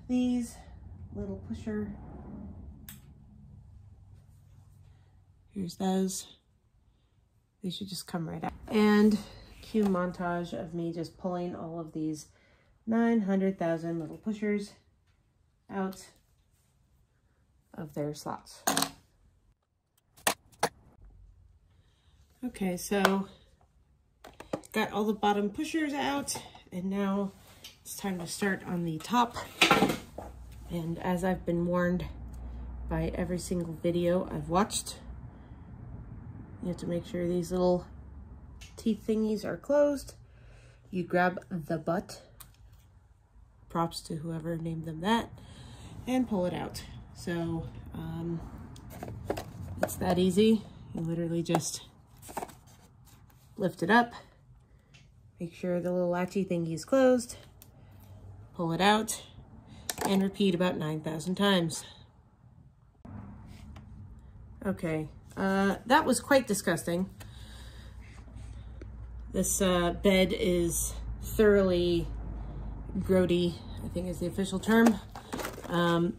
these little pusher. Here's those. They should just come right out. And cue montage of me just pulling all of these 900,000 little pushers out of their slots. Okay, so got all the bottom pushers out, and now it's time to start on the top. And as I've been warned by every single video I've watched, you have to make sure these little teeth thingies are closed. You grab the butt, props to whoever named them that, and pull it out. So it's that easy. You literally just lift it up, make sure the little latchy thingy is closed, pull it out, and repeat about 9,000 times. Okay, that was quite disgusting. This bed is thoroughly grody, I think is the official term.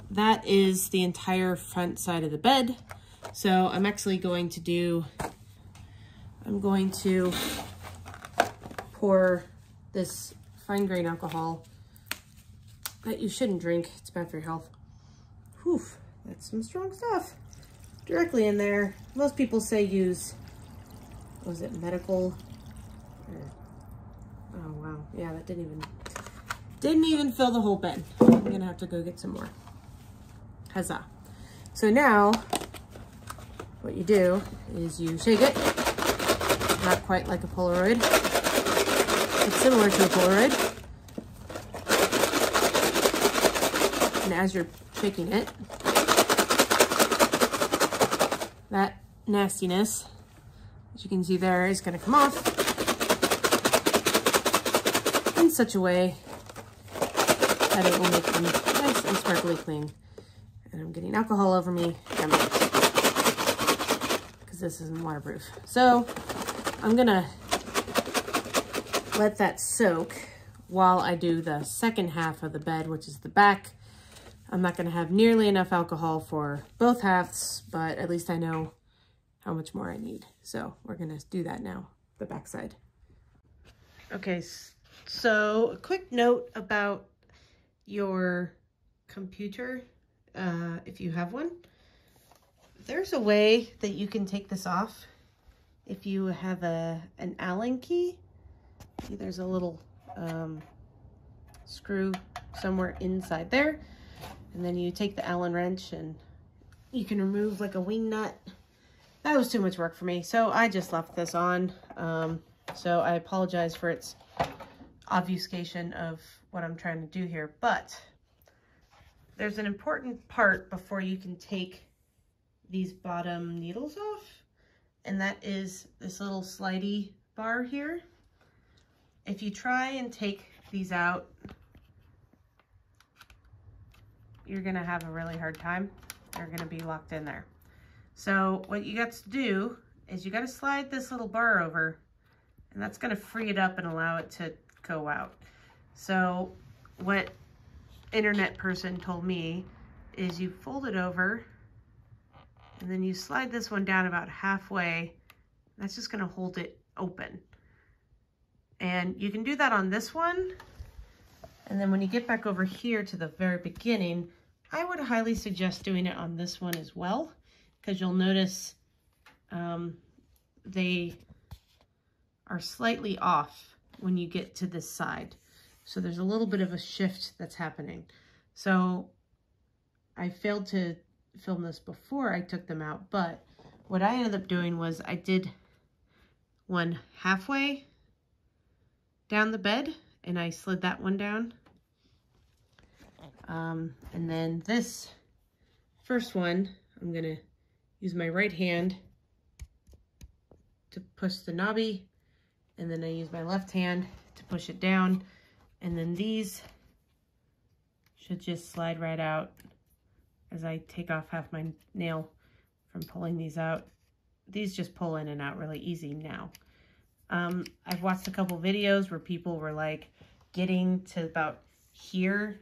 That is the entire front side of the bed. So I'm actually going to do, I'm going to pour this fine grain alcohol that you shouldn't drink. It's bad for your health. Whew, that's some strong stuff. Directly in there. Most people say use, what was it, medical? Oh wow, yeah, that didn't even fill the whole bed. I'm gonna have to go get some more. Huzzah. So now, what you do is you shake it. Not quite like a Polaroid. It's similar to a Polaroid. And as you're shaking it, that nastiness, as you can see there, is gonna come off in such a way that it will make them nice and sparkly clean. And I'm getting alcohol over me, because this isn't waterproof. So I'm gonna let that soak while I do the second half of the bed, which is the back. I'm not gonna have nearly enough alcohol for both halves, but at least I know how much more I need. So we're gonna do that now, the back side. Okay, so a quick note about your computer, if you have one. There's a way that you can take this off if you have an Allen key. See, there's a little screw somewhere inside there, and then you take the Allen wrench and you can remove like a wing nut. That was too much work for me, so I just left this on. So I apologize for its obfuscation of what I'm trying to do here, but there's an important part before you can take these bottom needles off, and that is this little slidey bar here. If you try and take these out, you're gonna have a really hard time. They're gonna be locked in there. So what you got to do is you got to slide this little bar over, and that's gonna free it up and allow it to go out. So what internet person told me is you fold it over and then you slide this one down about halfway. That's just gonna hold it open. And you can do that on this one. And then when you get back over here to the very beginning, I would highly suggest doing it on this one as well, because you'll notice they are slightly off when you get to this side. So there's a little bit of a shift that's happening. So I failed to film this before I took them out, but what I ended up doing was I did one halfway down the bed and I slid that one down. And then this first one, I'm gonna use my right hand to push the knobby, and then I use my left hand to push it down, and then these should just slide right out as I take off half my nail from pulling these out. These just pull in and out really easy now. I've watched a couple videos where people were like getting to about here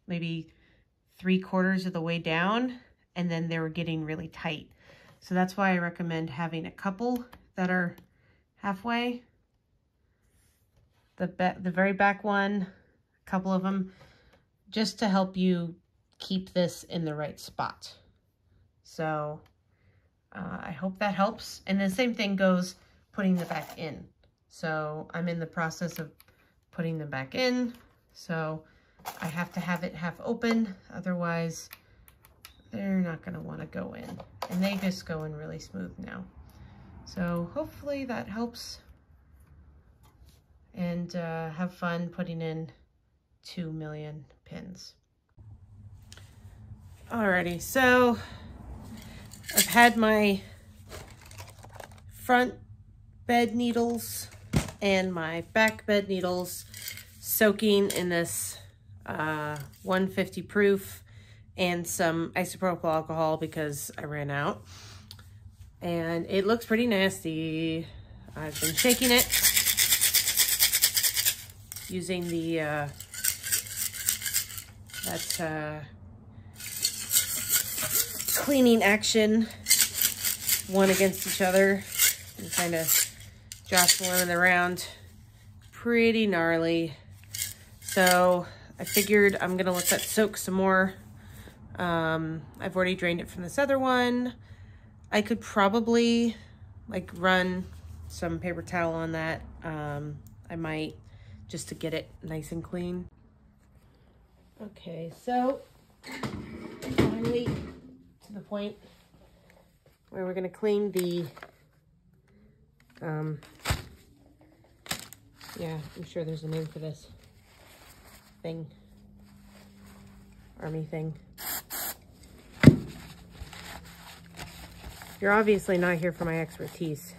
maybe 3/4 of the way down, and then they were getting really tight. So that's why I recommend having a couple that are halfway. The very back one, a couple of them, just to help you keep this in the right spot. So I hope that helps. And the same thing goes putting them back in. So I'm in the process of putting them back in. So I have to have it half open, otherwise they're not going to want to go in. And they just go in really smooth now. So hopefully that helps. And have fun putting in 2 million pins. Alrighty, so I've had my front bed needles and my back bed needles soaking in this 150 proof and some isopropyl alcohol because I ran out. And it looks pretty nasty. I've been shaking it using the cleaning action, one against each other, and kind of jostling them around. Pretty gnarly. So I figured I'm gonna let that soak some more. I've already drained it from this other one. I could probably like run some paper towel on that. I might, just to get it nice and clean. Okay, so finally to the point where we're gonna clean the, yeah, I'm sure there's a name for this thing, army thing. You're obviously not here for my expertise.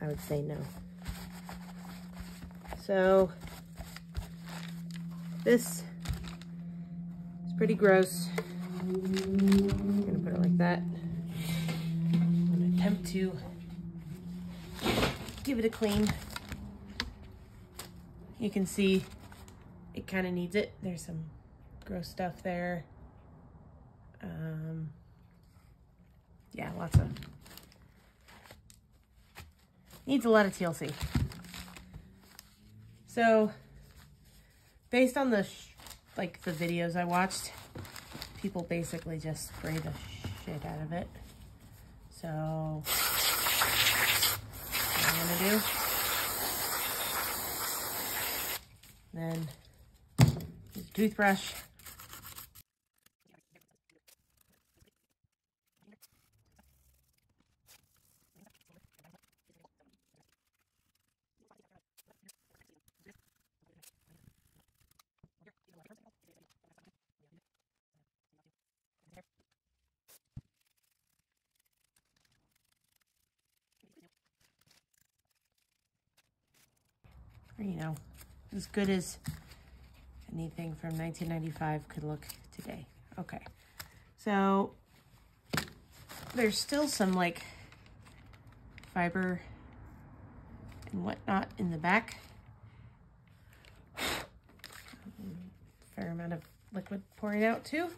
I would say no. So this is pretty gross. I'm gonna put it like that. I'm gonna attempt to give it a clean. You can see it kind of needs it. There's some gross stuff there. Yeah, needs a lot of TLC. So, based on the the videos I watched, people basically just spray the shit out of it. So, what I'm gonna do, then use a toothbrush. You know, as good as anything from 1995 could look today. Okay, so there's still some like fiber and whatnot in the back. Fair amount of liquid pouring out too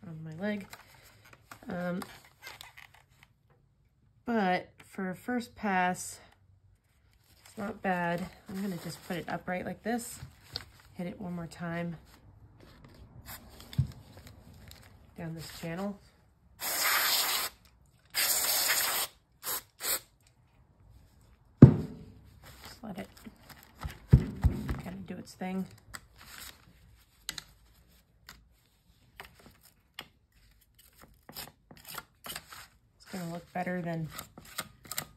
on my leg. But for a first pass, not bad. I'm gonna just put it upright like this. Hit it one more time down this channel. Just let it kind of do its thing. It's gonna look better than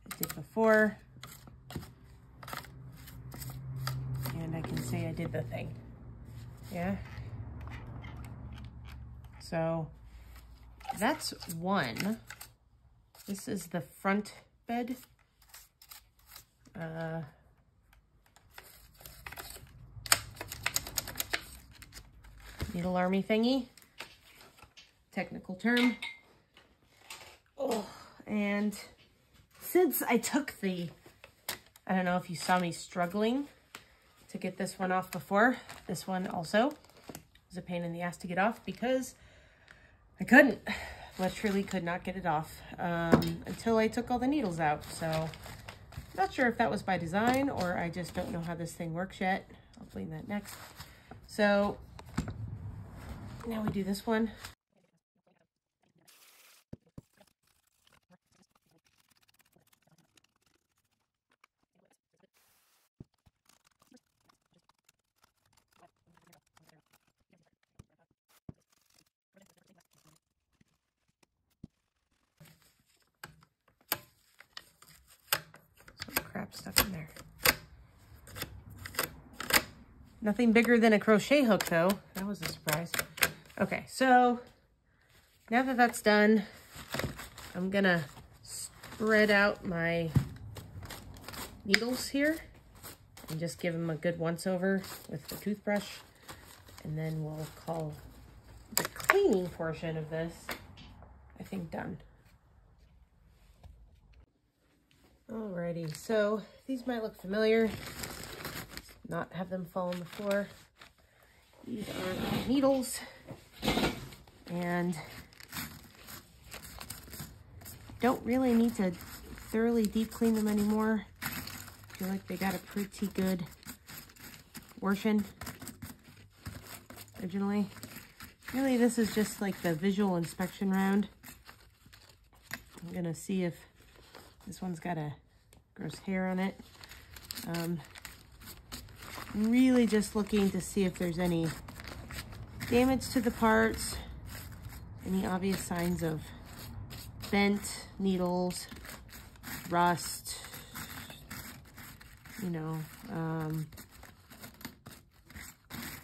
it did before. And I can say I did the thing. Yeah. So that's one. This is the front bed. Needle army thingy. Technical term. Oh, and since I took the, I don't know if you saw me struggling to get this one off before. This one also was a pain in the ass to get off because I couldn't, literally could not get it off until I took all the needles out. So not sure if that was by design or I just don't know how this thing works yet. I'll clean that next. So now we do this one. Crap stuck in there. Nothing bigger than a crochet hook though. That was a surprise. Okay, so now that that's done, I'm gonna spread out my needles here and just give them a good once over with the toothbrush, and then we'll call the cleaning portion of this, I think, done. Alrighty, so these might look familiar, not have them fall on the floor. These are my needles, and don't really need to thoroughly deep clean them anymore. I feel like they got a pretty good washing originally. Really, this is just like the visual inspection round. I'm gonna see if this one's got a gross hair on it. I'm really just looking to see if there's any damage to the parts, any obvious signs of bent needles, rust, you know,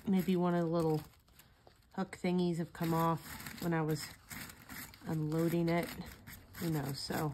maybe one of the little hook thingies have come off when I was unloading it. Who knows? So